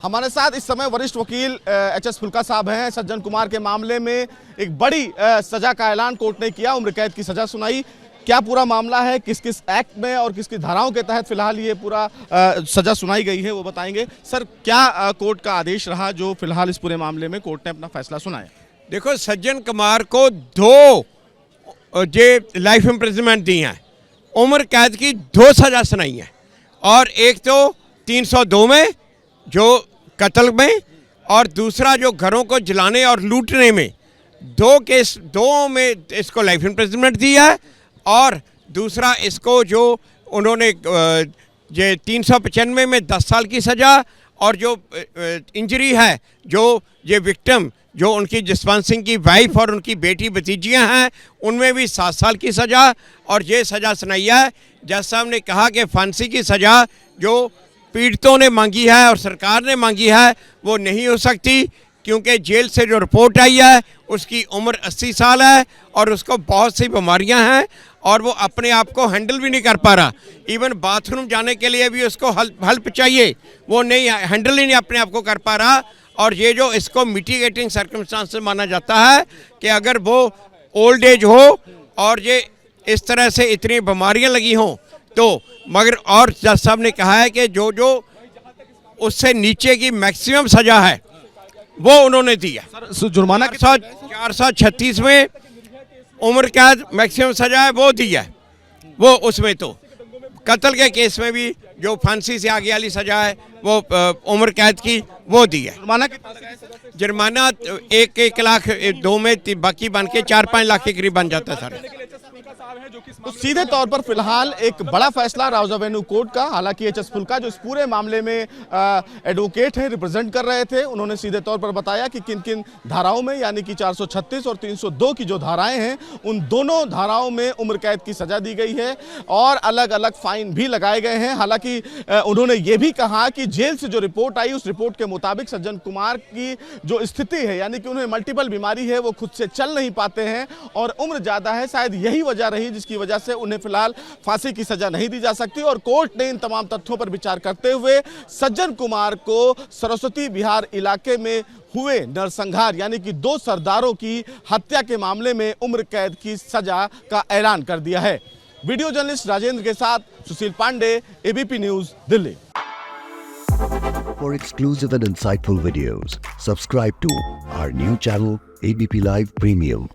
हमारे साथ इस समय वरिष्ठ वकील एच.एस. फुल्का साहब हैं। सज्जन कुमार के मामले में एक बड़ी सजा का ऐलान कोर्ट ने किया, उम्र कैद की सजा सुनाई। क्या पूरा मामला है, किस किस एक्ट में और किस किस धाराओं के तहत फिलहाल ये पूरा सजा सुनाई गई है, वो बताएंगे। सर, क्या कोर्ट का आदेश रहा जो फिलहाल इस पूरे मामले में कोर्ट ने अपना फैसला सुनाया? देखो, सज्जन कुमार को 2 लाइफ इम्प्रिजनमेंट दी हैं, उम्र कैद की 2 सजा सुनाई है, और एक तो 302 में जो कत्ल में, और दूसरा जो घरों को जलाने और लूटने में 2 में इसको लाइफ इम्प्रिजनमेंट दी है, और दूसरा इसको जो उन्होंने 395 में 10 साल की सज़ा, और जो इंजरी है जो ये विक्टिम जो उनकी जसवंत सिंह की वाइफ और उनकी बेटी भतीजियां हैं, उनमें भी 7 साल की सज़ा और ये सज़ा सुनाई है। जज साहब ने कहा कि फांसी की सज़ा जो पीड़ितों ने मांगी है और सरकार ने मांगी है वो नहीं हो सकती, क्योंकि जेल से जो रिपोर्ट आई है उसकी उम्र 80 साल है और उसको बहुत सी बीमारियां हैं और वो अपने आप को हैंडल भी नहीं कर पा रहा। इवन बाथरूम जाने के लिए भी उसको हेल्प चाहिए, वो नहीं हैंडल ही नहीं अपने आप को कर पा रहा। और ये जो इसको मिटिगेटिंग सर्कमस्टांसेस माना जाता है कि अगर वो ओल्ड एज हो और ये इस तरह से इतनी बीमारियां लगी हों तो, मगर और जज साहब ने कहा है कि जो जो उससे नीचे की मैक्सिमम सज़ा है वो उन्होंने दी है। सर, जुर्माना 436 में उम्र कैद मैक्सिमम सज़ा है वो दी है, वो उसमें तो कत्ल के केस में भी जो फांसी से आगे वाली सज़ा है वो उम्र कैद की वो दी है। जुर्माना 1 लाख 2 में बाकी बन के 4-5 लाख के करीब बन जाता है सर। तो सीधे तौर पर फिलहाल एक बड़ा फैसला राउज एवेन्यू कोर्ट का। हालांकि एच.एस. फुल्का जो इस पूरे मामले में एडवोकेट हैं, रिप्रेजेंट कर रहे थे, उन्होंने सीधे तौर पर बताया कि किन किन धाराओं में, यानी कि 436 और 302 की जो धाराएं हैं, उन दोनों धाराओं में उम्र कैद की सजा दी गई है और अलग अलग फाइन भी लगाए गए हैं। हालांकि उन्होंने ये भी कहा कि जेल से जो रिपोर्ट आई उस रिपोर्ट के मुताबिक सज्जन कुमार की जो स्थिति है, यानी कि उन्हें मल्टीपल बीमारी है, वो खुद से चल नहीं पाते हैं और उम्र ज़्यादा है, शायद यही वजह रही जिसकी वजह से उन्हें फिलहाल फांसी की सजा नहीं दी जा सकती। और कोर्ट ने इन तमाम तथ्यों पर विचार करते हुए सज्जन कुमार को सरस्वती बिहार इलाके में हुए नरसंहार, यानी कि 2 सरदारों की हत्या के मामले में उम्र कैद की सजा का ऐलान कर दिया है। वीडियो जर्नलिस्ट राजेंद्र के साथ Sushil Pandey, ABP news, Delhi. For exclusive and insightful videos, subscribe to our new channel ABP Live Premium.